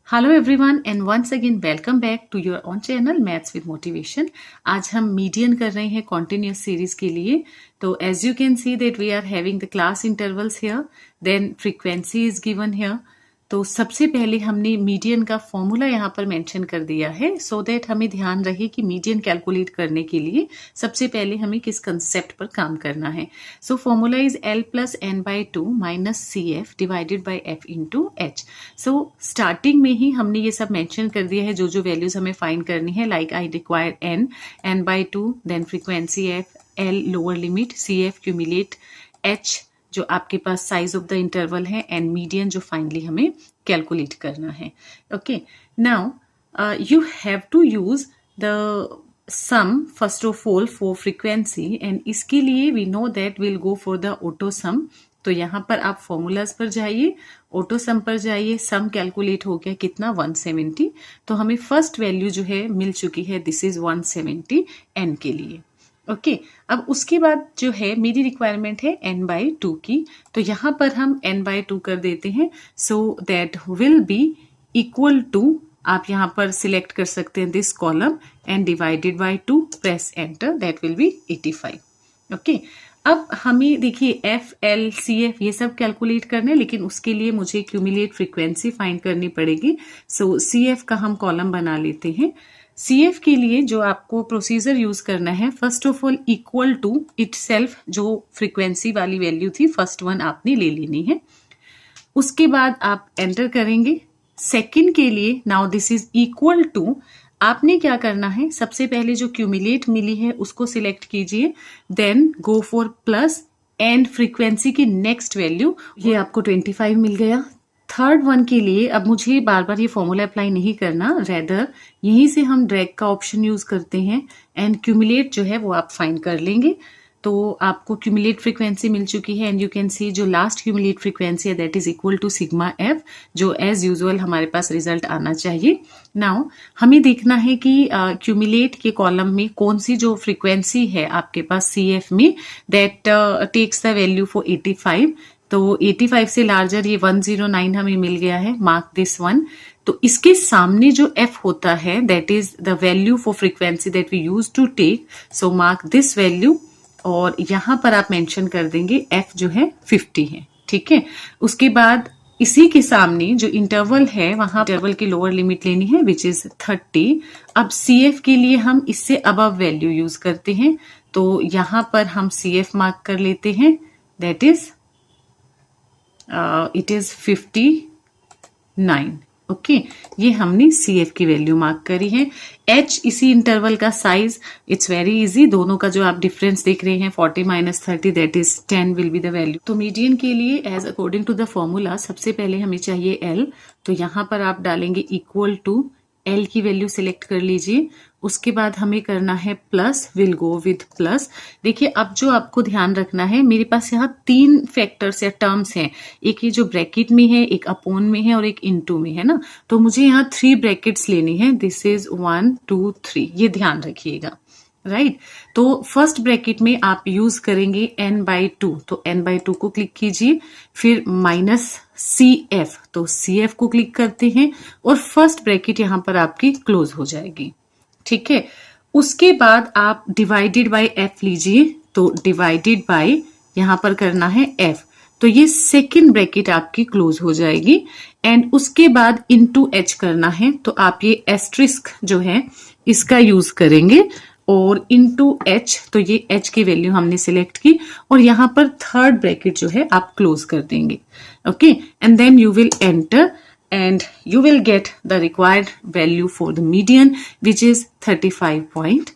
Hello everyone and once again welcome back to your own channel maths with motivation. आज हम median कर रहे हैं कॉन्टिन्यूस सीरीज के लिए। तो as you can see that we are having the class intervals here, then frequency is given here. तो सबसे पहले हमने मीडियन का फॉर्मूला यहाँ पर मेंशन कर दिया है सो दैट हमें ध्यान रहे कि मीडियन कैलकुलेट करने के लिए सबसे पहले हमें किस कंसेप्ट पर काम करना है। So formula is L plus n by 2 minus CF divided by F into H। So starting में ही हमने ये सब मेंशन कर दिया है जो जो वैल्यूज हमें फाइंड करनी है, like I require n by 2, then frequency F, L lower limit, CF cumulate, H जो आपके पास साइज ऑफ द इंटरवल है, एंड मीडियन जो फाइनली हमें कैलकुलेट करना है। Okay, now you have to use the sum first of all for frequency, and इसके लिए we know that will go for the auto sum. तो यहाँ पर आप फॉर्मूलाज पर जाइए, ऑटो सम पर जाइए, सम कैलकुलेट हो गया कितना 170। तो हमें फर्स्ट वैल्यू जो है मिल चुकी है, दिस इज 170 n के लिए। ओके, अब उसके बाद जो है मेरी रिक्वायरमेंट है n बाई 2 की, तो यहाँ पर हम n बाई 2 कर देते हैं so that will be equal to, आप यहाँ पर सिलेक्ट कर सकते हैं this column and divided by 2, press enter, that will be 85। Okay, अब हमें देखिए F, L, CF ये सब कैलकुलेट करने, लेकिन उसके लिए मुझे क्यूमुलेट फ्रीक्वेंसी फाइंड करनी पड़ेगी। सो CF का हम कॉलम बना लेते हैं। CF के लिए जो आपको प्रोसीजर यूज करना है, first of all equal to itself, जो फ्रीक्वेंसी वाली वैल्यू थी फर्स्ट वन आपने ले लेनी है। उसके बाद आप एंटर करेंगे। सेकंड के लिए now this is equal to, आपने क्या करना है, सबसे पहले जो क्यूमुलेट मिली है उसको सिलेक्ट कीजिए, then go for plus and frequency की नेक्स्ट वैल्यू, ये आपको 25 मिल गया। थर्ड वन के लिए अब मुझे बार बार ये फॉर्मूला अप्लाई नहीं करना, रेदर यहीं से हम ड्रैग का ऑप्शन यूज करते हैं एंड क्यूमुलेट जो है वो आप फाइंड कर लेंगे। तो आपको क्यूमुलेट फ्रीक्वेंसी मिल चुकी है एंड यू कैन सी जो लास्ट क्यूमुलेट फ्रीक्वेंसी है that is equal to sigma F, जो एज यूजुअल हमारे पास रिजल्ट आना चाहिए। नाउ हमें देखना है कि क्यूमुलेट के कॉलम में कौन सी जो फ्रीक्वेंसी है आपके पास CF में, that takes the value for 85। तो 85 से लार्जर ये 109 हमें मिल गया है, मार्क दिस वन। तो इसके सामने जो F होता है that is the value for frequency that we use to take, so mark this value, और यहां पर आप मेंशन कर देंगे F जो है 50 है, ठीक है। उसके बाद इसी के सामने जो इंटरवल है वहां इंटरवल की लोअर लिमिट लेनी है विच इज 30। अब CF के लिए हम इससे अबव वैल्यू यूज करते हैं, तो यहां पर हम CF मार्क कर लेते हैं, that is it is 59। Okay, ये हमने CF की वैल्यू मार्क करी है। H इसी इंटरवल का साइज, इट्स वेरी इजी, दोनों का जो आप डिफरेंस देख रहे हैं 40 minus 30 that is 10 will be the value. तो मीडियन के लिए as according to the formula सबसे पहले हमें चाहिए L, तो यहां पर आप डालेंगे इक्वल टू, L की वैल्यू सिलेक्ट कर लीजिए। उसके बाद हमें करना है plus, will go with plus. देखिए अब जो आपको ध्यान रखना है, मेरे पास यहाँ 3 फैक्टर्स या टर्म्स हैं, एक ये जो ब्रैकेट में है, एक अपोन में है और एक इनटू में है ना, तो मुझे यहाँ 3 ब्रैकेट्स लेनी है, दिस इज 1 2 3, ये ध्यान रखिएगा, राइट। तो फर्स्ट ब्रैकेट में आप यूज करेंगे n बाई 2, तो n बाई 2 को क्लिक कीजिए, फिर माइनस CF, तो CF को क्लिक करते हैं और फर्स्ट ब्रैकेट यहां पर आपकी क्लोज हो जाएगी, ठीक है। उसके बाद आप डिवाइडेड बाय F लीजिए, तो डिवाइडेड बाय यहां पर करना है F, तो ये सेकेंड ब्रैकेट आपकी क्लोज हो जाएगी, एंड उसके बाद इनटू H करना है, तो आप ये एस्ट्रिस्क जो है इसका यूज करेंगे, और इनटू H, तो ये H की वैल्यू हमने सिलेक्ट की और यहां पर थर्ड ब्रैकेट जो है आप क्लोज कर देंगे। Okay, and then you will enter and you will get the required value for the median which is 35.5.